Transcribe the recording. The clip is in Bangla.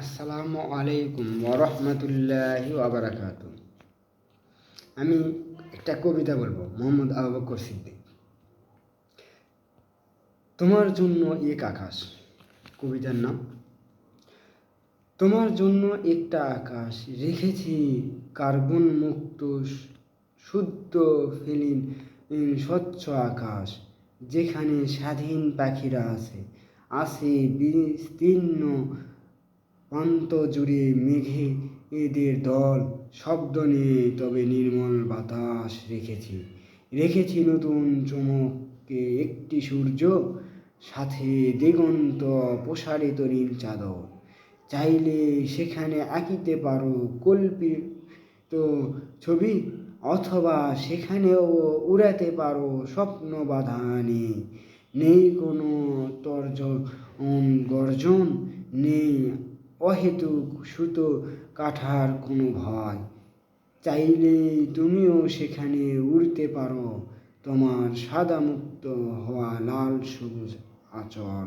আসসালামু আলাইকুম ওরহমতুল্লাহি ওয়াবারাকাতু। আমি একটা কবিতা বলবো, মোহাম্মদ আবু বকর সিদ্দিক। তোমার জন্য এক আকাশ, কবিতার নাম। তোমার জন্য একটা আকাশ রেখেছি, কার্বন মুক্ত শুদ্ধ ফিলিন, স্বচ্ছ আকাশ, যেখানে স্বাধীন পাখিরা আছে বিস্তীর্ণ প্রান্ত জুড়ে মেঘে এদের দল, শব্দ নেই তবে নির্মল বাতাস রেখেছি নতুন চমকে একটি সূর্য, সাথে দিগন্ত প্রসারিত নীল চাদর। চাইলে সেখানে আঁকিতে পারো কল্পিত ছবি, অথবা সেখানেও উড়াতে পারো স্বপ্ন বাধা নেই কোনো গর্জন, নেই অহেতুক সুতো কাটার কোনো ভয়। চাইলে তুমিও সেখানে উড়তে পারো, তোমার সাদা মুক্ত হওয়া লাল সবুজ আঁচল।